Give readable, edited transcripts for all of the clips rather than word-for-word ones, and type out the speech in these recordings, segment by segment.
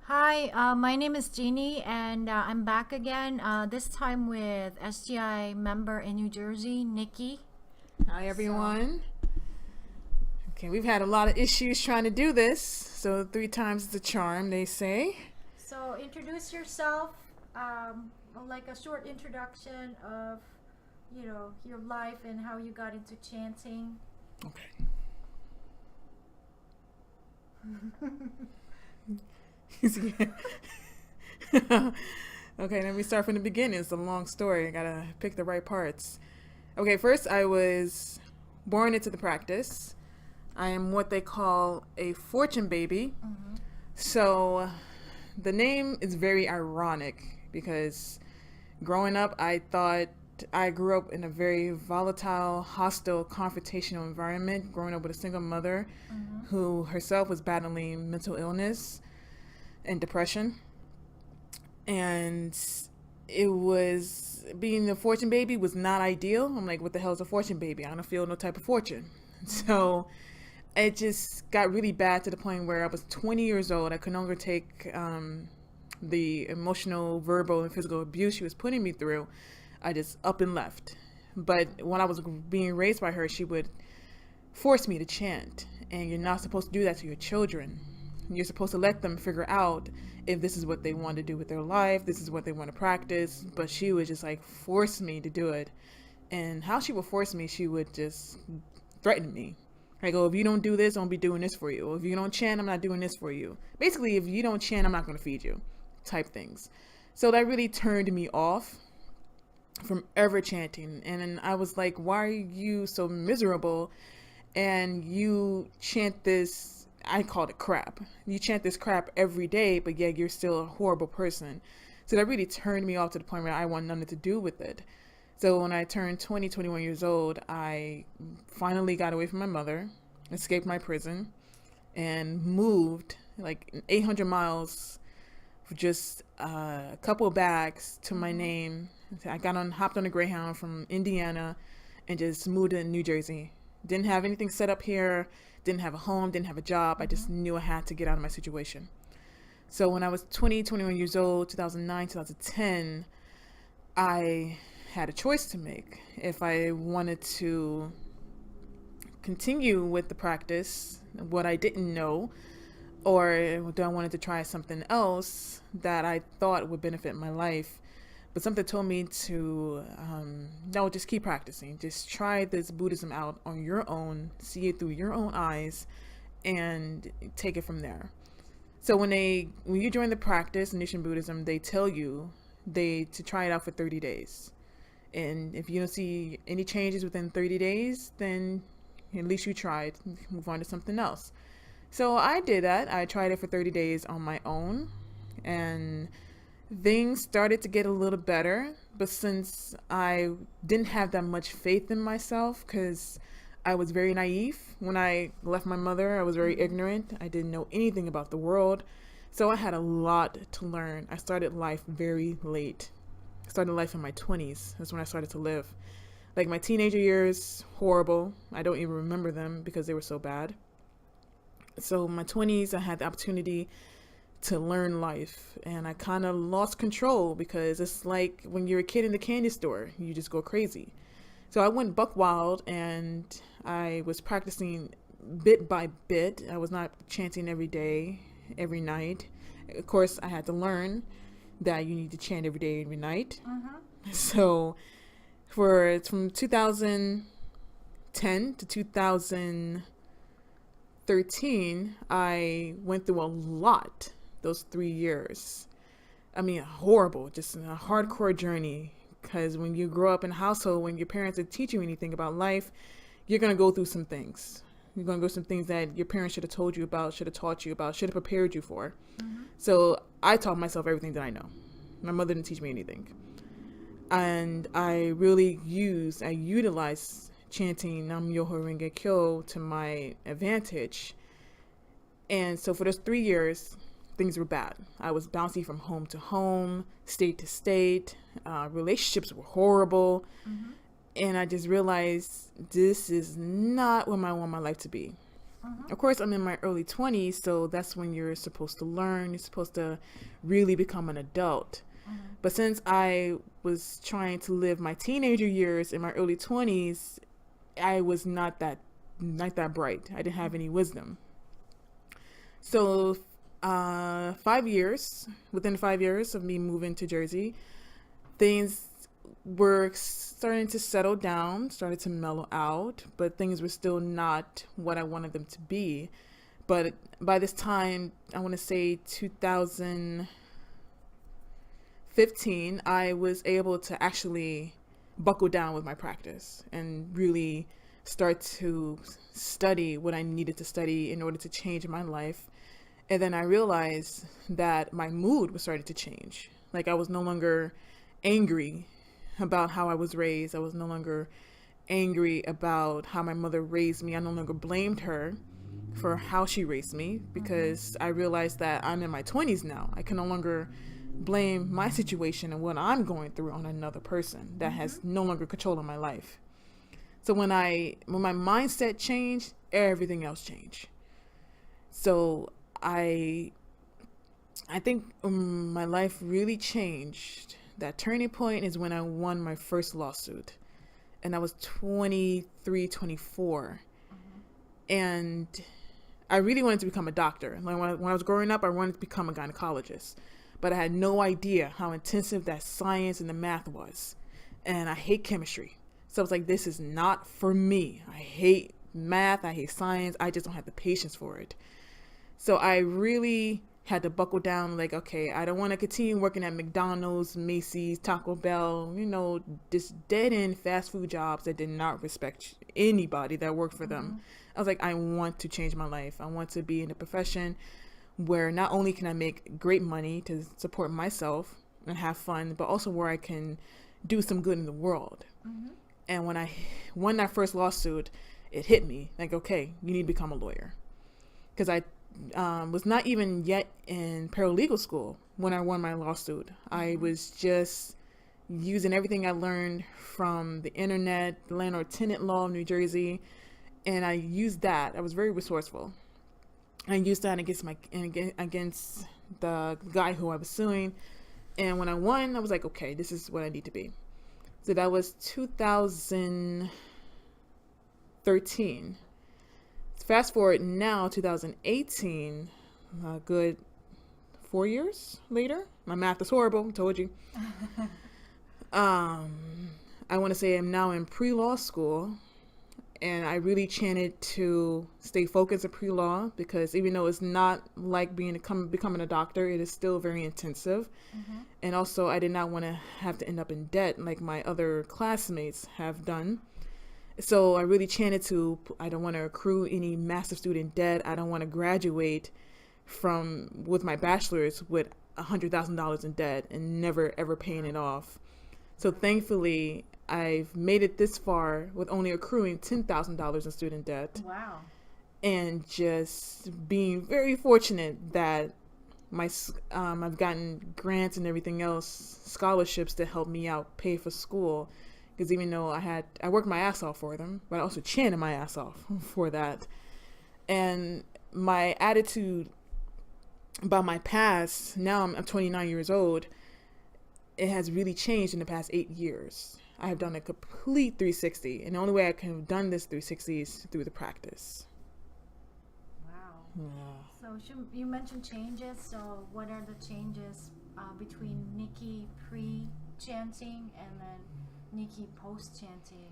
Hi, my name is Jeannie, and I'm back again. This time with SGI member in New Jersey, Nikki. Hi, So, everyone. Okay, we've had a lot of issues trying to do this, so three times is a charm, they say. so introduce yourself, like a short introduction of, your life and how you got into chanting. Okay. Okay, let me start from the beginning. It's a long story. I gotta pick the right parts. Okay, first, I was born into the practice. I am what they call a fortune baby. Mm-hmm. So, the name is very ironic because growing up, I thought I grew up in a very volatile, hostile, confrontational environment, growing up with a single mother Mm-hmm. who herself was battling mental illness and depression. And it was being a fortune baby was not ideal. I'm like, what the hell is a fortune baby? I don't feel no type of fortune. Mm-hmm. So it just got really bad to the point where I was 20 years old. I could no longer take the emotional, verbal, and physical abuse she was putting me through. I just up and left. But when I was being raised by her, she would force me to chant. And you're not supposed to do that to your children. You're supposed to let them figure out if this is what they want to do with their life, this is what they want to practice. But she would just like force me to do it. And how she would force me, she would just threaten me. I go, if you don't do this, I won't be doing this for you. If you don't chant, I'm not doing this for you. Basically, if you don't chant, I'm not going to feed you, type things. So that really turned me off from ever chanting. And then I was like, why are you so miserable? And you chant this, I called it crap. You chant this crap every day, but yet you're still a horrible person. So that really turned me off to the point where I want nothing to do with it. So when I turned 20, 21 years old, I finally got away from my mother, escaped my prison, and moved like 800 miles for just a couple of bags to my Mm-hmm. name. I hopped on a Greyhound from Indiana and just moved to New Jersey. Didn't have anything set up here, didn't have a home, didn't have a job. I Mm-hmm. just knew I had to get out of my situation. So when I was 20, 21 years old, 2009, 2010, I had a choice to make. If I wanted to continue with the practice, what I didn't know, or do I wanted to try something else that I thought would benefit my life. But something told me to, no, just keep practicing. Just try this Buddhism out on your own, see it through your own eyes, and take it from there. So when you join the practice, Nichiren Buddhism, they tell you to try it out for 30 days. And if you don't see any changes within 30 days, then at least you tried. Move on to something else. So I did that. I tried it for 30 days on my own. And things started to get a little better. But since I didn't have that much faith in myself, because I was very naive when I left my mother, I was very Mm-hmm. ignorant. I didn't know anything about the world. So I had a lot to learn. I started life very late. I started life in my 20s. That's when I started to live. Like my teenager years, horrible. I don't even remember them because they were so bad. So in my 20s, I had the opportunity to learn life, and I kind of lost control because it's like when you're a kid in the candy store, you just go crazy. So I went buck wild, and I was practicing bit by bit. I was not chanting every day, every night. Of course, I had to learn that you need to chant every day, every night. Mm-hmm. So from 2010 to 2013, I went through a lot those 3 years. I mean, horrible, just a Mm-hmm. hardcore journey. Because when you grow up in a household, when your parents didn't teach you anything about life, you're going to go through some things. You're going to go through some things that your parents should have told you about, should have taught you about, should have prepared you for. Mm-hmm. So I taught myself everything that I know. My mother didn't teach me anything. And I utilized chanting Nam Myoho Renge Kyo to my advantage. And so for those 3 years, things were bad. I was bouncing from home to home, state to state. Relationships were horrible. Mm-hmm. And I just realized this is not what I want my life to be. Of course, I'm in my early 20s, so that's when you're supposed to learn. You're supposed to really become an adult. But since I was trying to live my teenager years in my early 20s, I was not that bright. I didn't have any wisdom. So, 5 years, within 5 years of me moving to Jersey, things were starting to settle down, started to mellow out, but things were still not what I wanted them to be. But by this time, I want to say 2015, I was able to actually buckle down with my practice and really start to study what I needed to study in order to change my life. And then I realized that my mood was starting to change. Like, I was no longer angry about how I was raised. I was no longer angry about how my mother raised me. I no longer blamed her for how she raised me, because I realized that I'm in my 20s now. I can no longer blame my situation and what I'm going through on another person that has no longer control of my life. So when my mindset changed, everything else changed. So I think my life really changed. That turning point is when I won my first lawsuit, and I was 23, 24. And I really wanted to become a doctor. Like, when I was growing up, I wanted to become a gynecologist, but I had no idea how intensive that science and the math was. And I hate chemistry. So I was like, this is not for me. I hate math. I hate science. I just don't have the patience for it. So I really had to buckle down. Like, okay, I don't want to continue working at McDonald's, Macy's, Taco Bell, this dead-end fast food jobs that did not respect anybody that worked for them. I was like, I want to change my life. I want to be in a profession where not only can I make great money to support myself and have fun, but also where I can do some good in the world. And when I won that first lawsuit, it hit me like, okay, you need to become a lawyer. Because I was not even yet in paralegal school when I won my lawsuit. I was just using everything I learned from the internet, the landlord-tenant law of New Jersey, and I used that. I was very resourceful. I used that against the guy who I was suing. And when I won, I was like, okay, this is what I need to be. So that was 2013. Fast forward now, 2018, a good 4 years later. My math is horrible, I told you. I want to say I'm now in pre-law school, and I really chanted to stay focused in pre-law, because even though it's not like becoming a doctor, it is still very intensive. And also, I did not want to have to end up in debt like my other classmates have done. So I really chanted to, I don't want to accrue any massive student debt. I don't want to graduate with my bachelor's with $100,000 in debt and never ever paying it off. So thankfully, I've made it this far with only accruing $10,000 in student debt. Wow. And just being very fortunate that I've gotten grants and everything else, scholarships to help me out, pay for school. Because even though I worked my ass off for them, but I also chanted my ass off for that. And my attitude about my past, now I'm 29 years old, it has really changed in the past 8 years. I have done a complete 360. And the only way I can have done this 360 is through the practice. Wow. Yeah. So you mentioned changes. So what are the changes between Nikki pre-chanting and then Nikki post-chanting?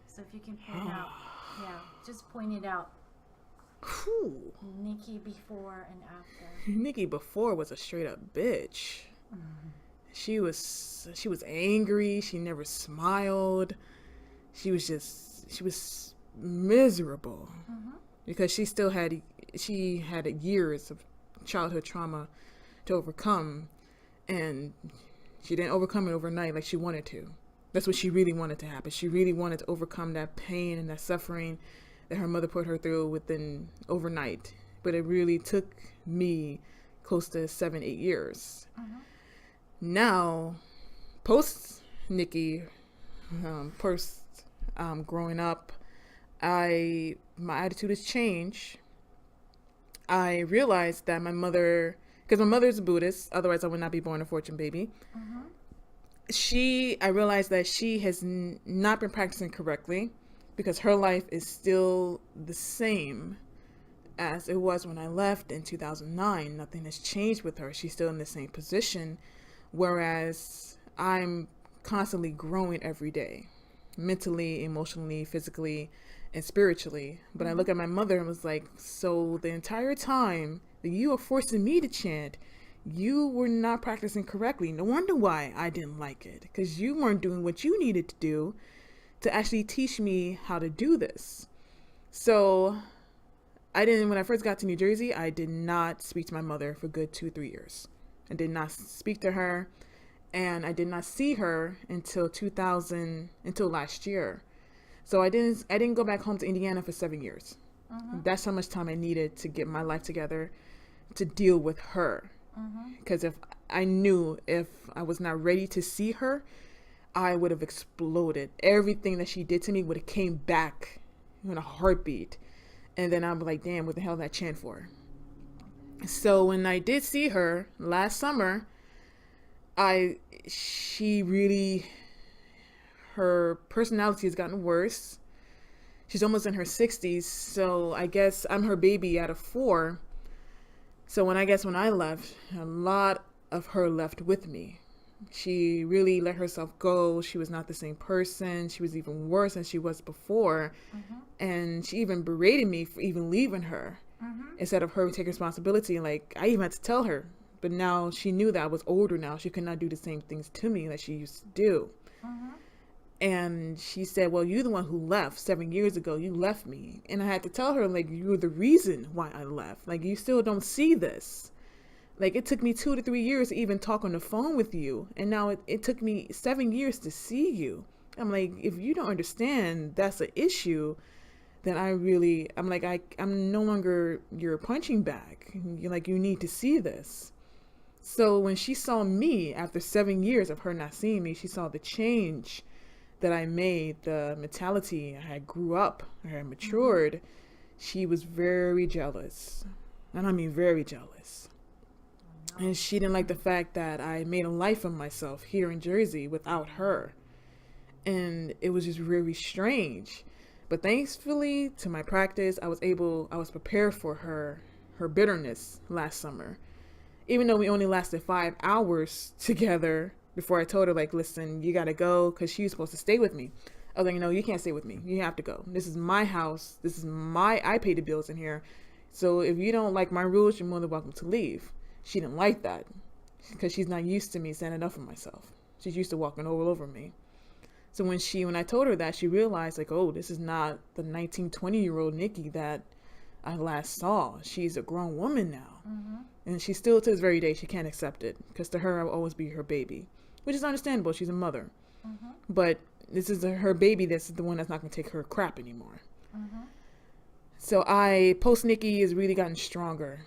So if you can point out, just point it out. Whew. Nikki before and after. Nikki before was a straight up bitch. She was angry. She never smiled. She was miserable because she had years of childhood trauma to overcome, and she didn't overcome it overnight like she wanted to. That's what she really wanted to happen. She really wanted to overcome that pain and that suffering that her mother put her through within overnight. But it really took me close to 7-8 years. Now, post Nikki, growing up, my attitude has changed. I realized that my mother, because my mother is a Buddhist, otherwise I would not be born a fortune baby. I realized that she has not been practicing correctly because her life is still the same as it was when I left in 2009. Nothing has changed with her. She's still in the same position, whereas I'm constantly growing every day, mentally, emotionally, physically, and spiritually. But I look at my mother and was like, so the entire time that you are forcing me to chant, you were not practicing correctly. No wonder why I didn't like it, because you weren't doing what you needed to do to actually teach me how to do this. So when I first got to New Jersey, I did not speak to my mother for a good 2-3 years. I did not speak to her, and I did not see her until last year. So I didn't go back home to Indiana for 7 years. That's how much time I needed to get my life together to deal with her. Because if I was not ready to see her, I would have exploded. Everything that she did to me would have came back in a heartbeat. And then I'd be like, damn, what the hell did I chant for? So when I did see her last summer, her personality has gotten worse. She's almost in her 60s, so I guess I'm her baby out of 4. So when I left, a lot of her left with me. She really let herself go. She was not the same person. She was even worse than she was before. And she even berated me for even leaving her instead of her taking responsibility. Like, I even had to tell her. But now she knew that I was older now. She could not do the same things to me that she used to do. And she said, well, you're the one who left 7 years ago. You left me. And I had to tell her, like, you're the reason why I left. Like, you still don't see this. Like, it took me 2 to 3 years to even talk on the phone with you. And now it took me 7 years to see you. I'm like, if you don't understand that's an issue, then I'm no longer your punching bag. You're like, you need to see this. So when she saw me after 7 years of her not seeing me, she saw the change that I made, the mentality. I had grew up, I had matured. She was very jealous. And I mean very jealous. And she didn't like the fact that I made a life of myself here in Jersey without her. And it was just really strange. But thankfully to my practice, I was prepared for her bitterness last summer. Even though we only lasted 5 hours together before I told her, like, listen, you got to go, because she was supposed to stay with me. I was like, no, you can't stay with me. You have to go. This is my house. I pay the bills in here. So if you don't like my rules, you're more than welcome to leave. She didn't like that because she's not used to me standing up for myself. She's used to walking all over me. So when I told her that, she realized, like, oh, this is not the 19, 20-year-old Nikki that I last saw. She's a grown woman now. And she still, to this very day, she can't accept it, because to her, I will always be her baby, which is understandable. She's a mother. But this is her baby. That's the one that's not going to take her crap anymore. So post-Nikki has really gotten stronger.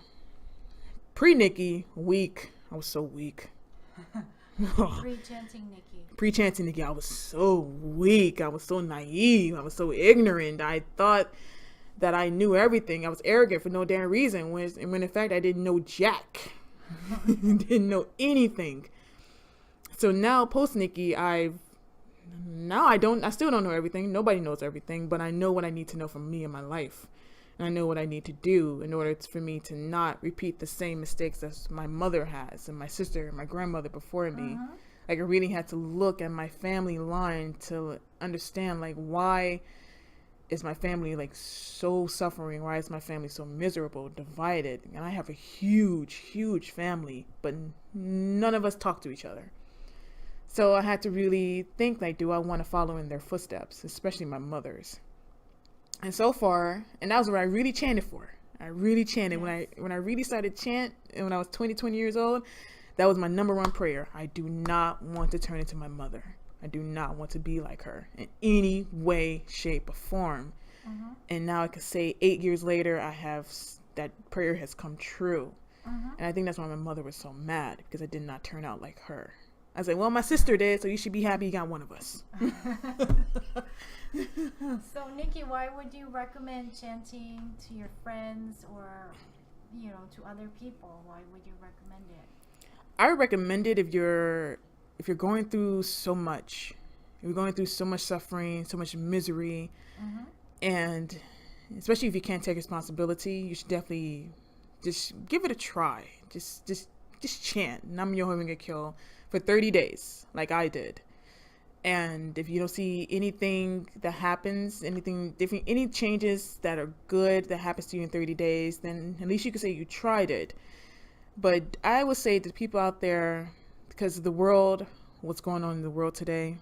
Pre-Nikki, weak. I was so weak. Pre-chanting Nikki. Pre-chanting Nikki, I was so weak. I was so naive. I was so ignorant. I thought that I knew everything. I was arrogant for no damn reason. When in fact I didn't know jack. Didn't know anything. So now post-Nikki, I still don't know everything. Nobody knows everything, but I know what I need to know from me in my life. And I know what I need to do in order for me to not repeat the same mistakes as my mother has, and my sister and my grandmother before me. Like, I really had to look at my family line to understand, like, why is my family, like, so suffering? Why is my family so miserable, divided? And I have a huge, huge family, but none of us talk to each other. So I had to really think, like, do I want to follow in their footsteps, especially my mother's? And so far, and that was what I really chanted for. I really chanted. Yes. When I really started chant, and when I was 20 years old, that was my number one prayer. I do not want to turn into my mother. I do not want to be like her in any way, shape, or form. And now I could say 8 years later, that prayer has come true. And I think that's why my mother was so mad, because I did not turn out like her. I was like, well, my sister did, so you should be happy you got one of us. So, Nikki, why would you recommend chanting to your friends or to other people? Why would you recommend it? I would recommend it if you're going through so much, if you're going through so much suffering, so much misery, Mm-hmm. and especially if you can't take responsibility, you should definitely just give it a try. Just chant Nam Myoho Renge Kyo for 30 days, like I did. And if you don't see anything that happens, anything different, any changes that are good that happens to you in 30 days, then at least you can say you tried it. But I would say to people out there, because of the world, what's going on in the world today,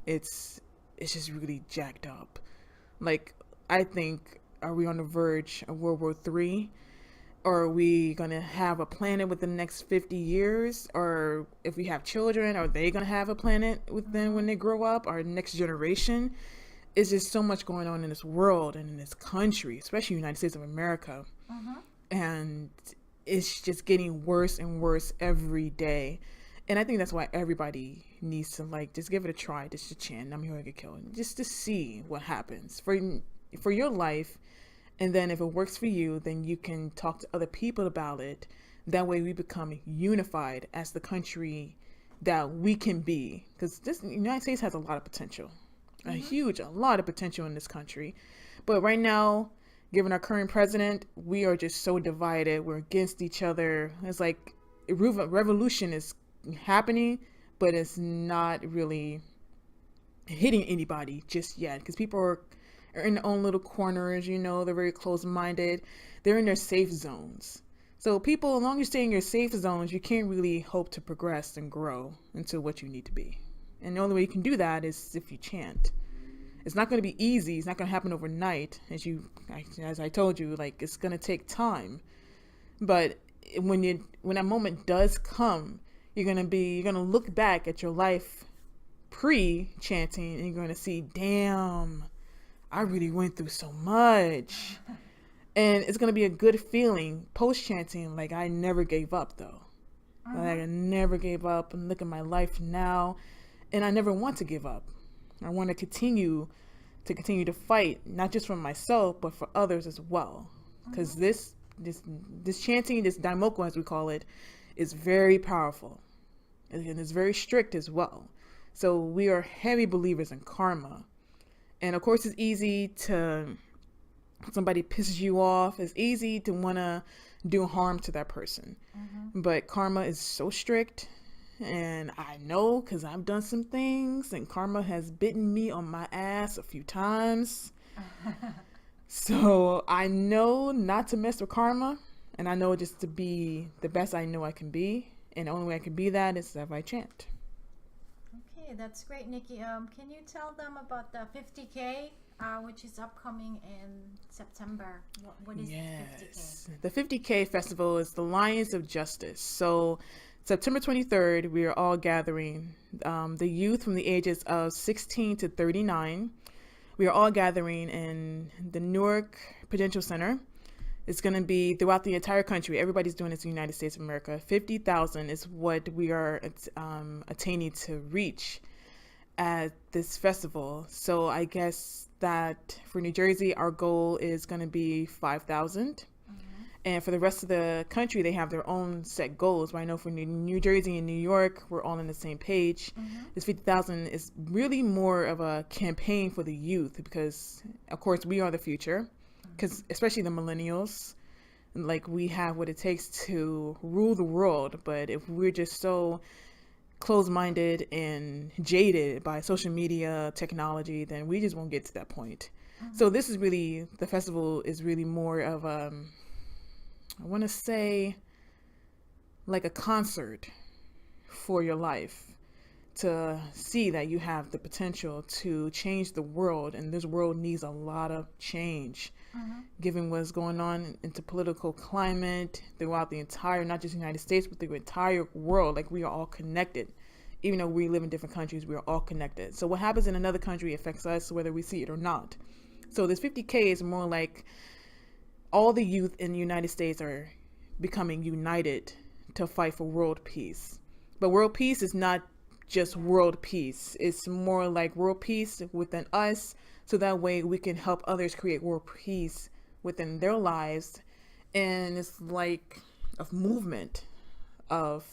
it's just really jacked up. Like, I think, are we on the verge of World War III? Or are we going to have a planet within the next 50 years? Or if we have children, are they going to have a planet with them when they grow up? Our next generation? Is just so much going on in this world and in this country, especially the United States of America. Mm-hmm. And it's just getting worse and worse every day. And I think that's why everybody needs to just give it a try, just to chant Nam Myoho Renge Kyo, just to see what happens for your life. And then if it works for you, then you can talk to other people about it. That way we become unified as the country that we can be. Because the United States has a lot of potential. A lot of potential in this country. But right now, given our current president, we are just so divided. We're against each other. It's like a revolution is happening, but it's not really hitting anybody just yet. Because people are in their own little corners, they're very close-minded. They're in their safe zones. So people, as long as you stay in your safe zones, you can't really hope to progress and grow into what you need to be. And the only way you can do that is if you chant. It's not going to be easy. It's not going to happen overnight. As I told you, it's going to take time. But when that moment does come, you're going to look back at your life pre-chanting and you're going to see, damn, I really went through so much. And it's going to be a good feeling post-chanting, like I never gave up though. Like I never gave up, and look at my life now. And I never want to give up. I want to continue to fight, not just for myself, but for others as well. Because this chanting, this daimoku as we call it, is very powerful. And it's very strict as well. So we are heavy believers in karma. And of course, it's easy to, somebody pisses you off, it's easy to want to do harm to that person. But karma is so strict. And I know because I've done some things and karma has bitten me on my ass a few times. So I know not to mess with karma. And I know just to be the best I know I can be. And the only way I can be that is if I chant. Okay, that's great, Nikki. Can you tell them about the 50K, which is upcoming in September? What is 50K? The 50K festival is the Lions of Justice. So September 23rd, we are all gathering the youth from the ages of 16 to 39. We are all gathering in the Newark Prudential Center. It's going to be throughout the entire country. Everybody's doing this in the United States of America. 50,000 is what we are attaining to reach at this festival. So I guess that for New Jersey, our goal is going to be 5,000. And for the rest of the country, they have their own set goals. But I know for New Jersey and New York, we're all on the same page. This 50,000 is really more of a campaign for the youth because, of course, we are the future. Because especially the millennials, we have what it takes to rule the world. But if we're just so closed-minded and jaded by social media technology, then we just won't get to that point. So this is really, the festival is really more of I want to say like a concert for your life, to see that you have the potential to change the world, and this world needs a lot of change given what's going on into political climate throughout the entire, not just the United States, but the entire world. We are all connected. Even though we live in different countries, we are all connected. So what happens in another country affects us whether we see it or not. So this 50K is more like all the youth in the United States are becoming united to fight for world peace. But world peace is not just world peace. It's more like world peace within us, so that way we can help others create world peace within their lives And it's like a movement of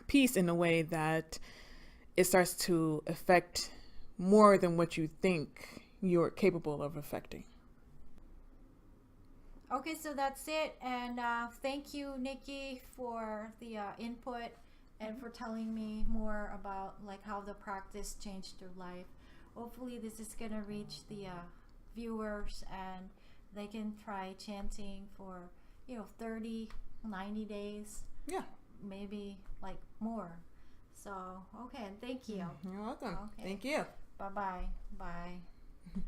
peace in a way that it starts to affect more than what you think you're capable of affecting. Okay, so that's it. And thank you, Nikki, for the input and for telling me more about like how the practice changed your life. Hopefully, this is gonna reach the viewers and they can try chanting for 30, 90 days. Yeah. Maybe like more. So okay, and thank you. You're welcome. Okay. Thank you. Bye-bye. Bye.